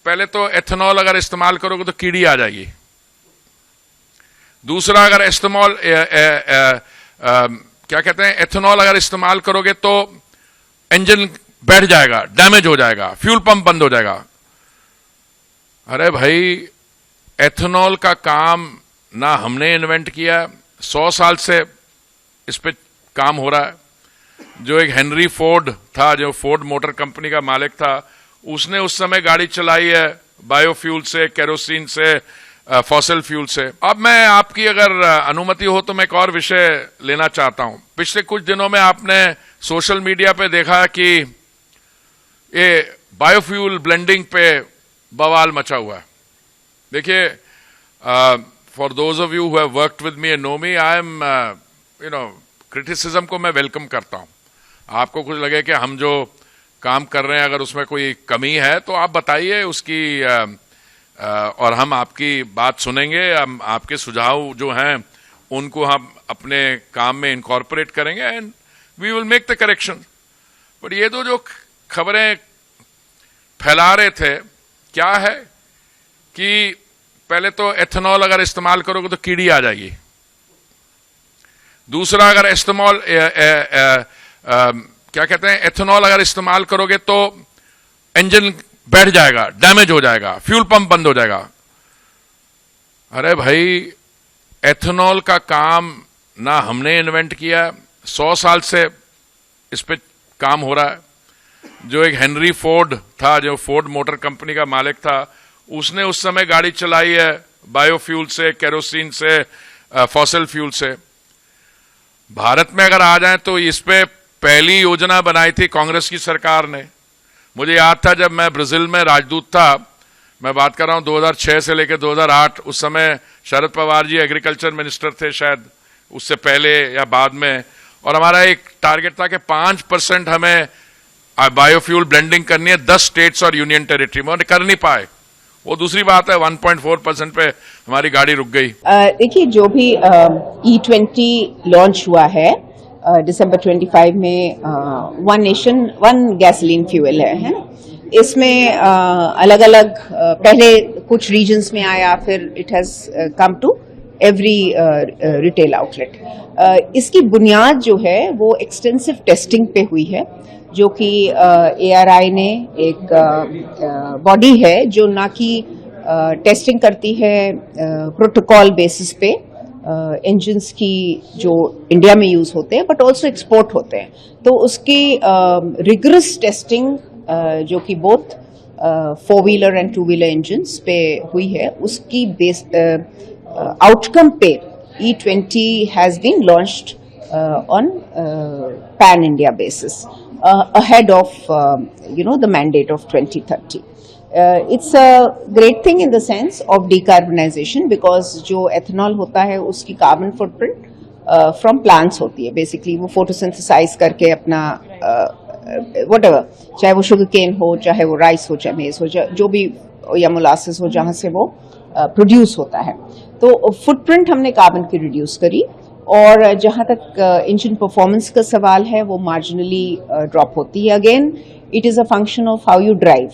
पहले तो एथेनॉल अगर इस्तेमाल करोगे तो कीड़ी आ जाएगी। दूसरा, अगर इस्तेमाल क्या कहते हैं, एथेनॉल अगर इस्तेमाल करोगे तो इंजन बैठ जाएगा, डैमेज हो जाएगा, फ्यूल पंप बंद हो जाएगा। अरे भाई, एथेनॉल का काम ना हमने इन्वेंट किया, 100 साल से इस पे काम हो रहा है। जो एक हेनरी फोर्ड था, जो फोर्ड मोटर कंपनी का मालिक था, उसने उस समय गाड़ी चलाई है बायोफ्यूल से, केरोसिन से, फॉसिल फ्यूल से। अब मैं आपकी अगर अनुमति हो तो मैं एक और विषय लेना चाहता हूं। पिछले कुछ दिनों में आपने सोशल मीडिया पे देखा कि ये बायोफ्यूल ब्लेंडिंग पे बवाल मचा हुआ है। देखिए, for those of you who have worked with me and know me, I am criticism को मैं वेलकम करता हूं। आपको कुछ लगे कि हम जो काम कर रहे हैं अगर उसमें कोई कमी है तो आप बताइए उसकी, और हम आपकी बात सुनेंगे। हम आपके सुझाव जो हैं उनको हम अपने काम में इनकॉर्पोरेट करेंगे and we will make the correction. But ये तो जो खबरें फैला रहे थे, क्या है कि पहले तो एथेनॉल अगर इस्तेमाल करोगे तो कीड़ी आ जाएगी। दूसरा, अगर इस्तेमाल क्या कहते हैं, एथेनॉल अगर इस्तेमाल करोगे तो इंजन बैठ जाएगा, डैमेज हो जाएगा, फ्यूल पंप बंद हो जाएगा। अरे भाई, एथेनॉल का काम ना हमने इन्वेंट किया, 100 साल से इस पे काम हो रहा है। जो एक हेनरी फोर्ड था, जो फोर्ड मोटर कंपनी का मालिक था, उसने उस समय गाड़ी चलाई है बायोफ्यूल से, केरोसिन से, फॉसिल फ्यूल से। भारत में अगर आ जाए तो इस पे पहली योजना बनाई थी कांग्रेस की सरकार ने। मुझे याद था जब मैं ब्राजील में राजदूत था, मैं बात कर रहा हूं 2006 से लेकर 2008, उस समय शरद पवार जी एग्रीकल्चर मिनिस्टर थे, शायद उससे पहले या बाद में, और हमारा एक टारगेट था कि 5% हमें बायोफ्यूल ब्लेंडिंग करनी है 10 स्टेट्स और यूनियन टेरिटरी में, और कर नहीं पाए। वो दूसरी बात है, 1.4% पे हमारी गाड़ी रुक गई। देखिए, जो भी E20 लॉन्च हुआ है दिसंबर 25 में, one nation one gasoline fuel है। इसमें अलग अलग पहले कुछ रीजन्स में आया, फिर it has come to every retail outlet. इसकी बुनियाद जो है वो एक्सटेंसिव टेस्टिंग पे हुई है, जो कि ARI ने एक बॉडी है जो ना कि टेस्टिंग करती है प्रोटोकॉल बेसिस पे इंजन्स की जो इंडिया में यूज होते हैं बट ऑल्सो एक्सपोर्ट होते हैं। तो उसकी रिगरस टेस्टिंग जो कि both 4 wheeler and 2 wheeler engines पे हुई है, उसकी बेस आउटकम पे E20 has been launched on pan India basis ahead of the mandate of 2030. It's a great thing in the sense of decarbonization, because जो ethanol होता है उसकी carbon footprint from plants होती है। basically वो photosynthesize करके अपना whatever, चाहे वो sugar cane हो, चाहे वो rice हो, चाहे maize हो, जो भी, या molasses हो, जहाँ से वो produce होता है। तो footprint हमने carbon की reduce करी, और जहाँ तक इंजन परफॉर्मेंस का सवाल है वो मार्जिनली ड्रॉप होती है। Again it is a function of how you drive.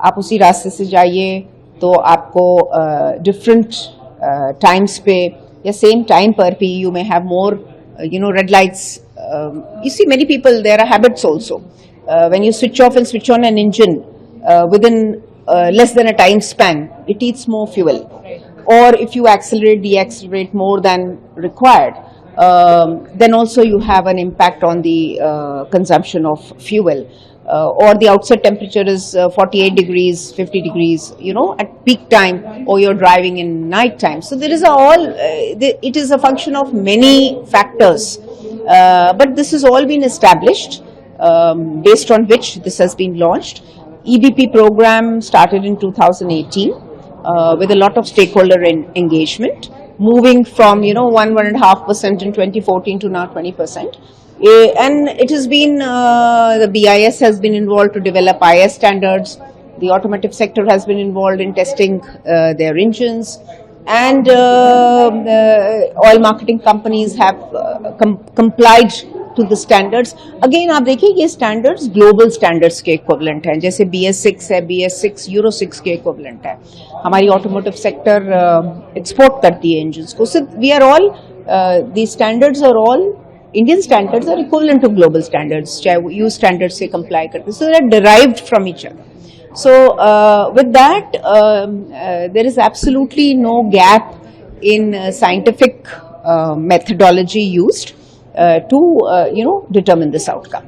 आप उसी रास्ते से जाइए तो आपको डिफरेंट टाइम्स पे या सेम टाइम पर भी you may have more red lights. You see many people, there are habits also, when you switch off and switch on an engine within less than a time span, it eats more fuel. Or if you accelerate, deaccelerate more than required, then also you have an impact on the consumption of fuel. Or the outside temperature is 48 degrees, 50 degrees, at peak time, or you're driving in night time. So there is it is a function of many factors. But this has all been established, based on which this has been launched. EBP program started in 2018 with a lot of stakeholder engagement, moving from 1.5% in 2014 to now 20%. And it has been the BIS has been involved to develop IS standards. The automotive sector has been involved in testing their engines, and oil marketing companies have complied to the standards. Again आप देखिए ये standards global standards के equivalent हैं, जैसे BS6 है, BS6 Euro 6 के equivalent है. हमारी automotive sector export करती है engines को. So we are all these standards are all Indian standards are equivalent to global standards. चाहे वो EU standards से comply करते, so they are derived from each other. So with that, there is absolutely no gap in scientific methodology used to determine this outcome.